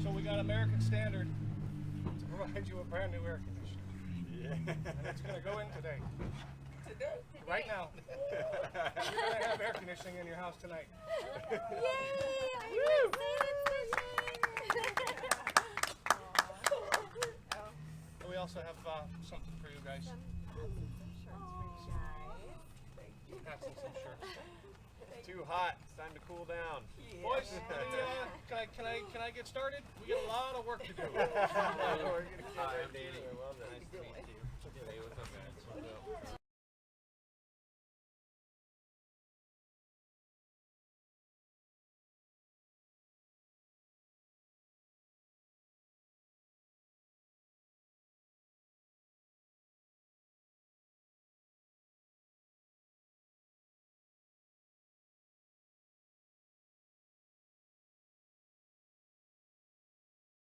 So we got American Standard to provide you a brand new air conditioner. Yeah. And it's going to go in today. Today? Right now. You're going to have air conditioning in your house tonight. Yay! I'm And we also have something for you guys. Hats and some shirts. Too hot. It's time to cool down. Boys, can I get started? We got a lot of work to do. Hi, I'm Danny. Nice to meet you.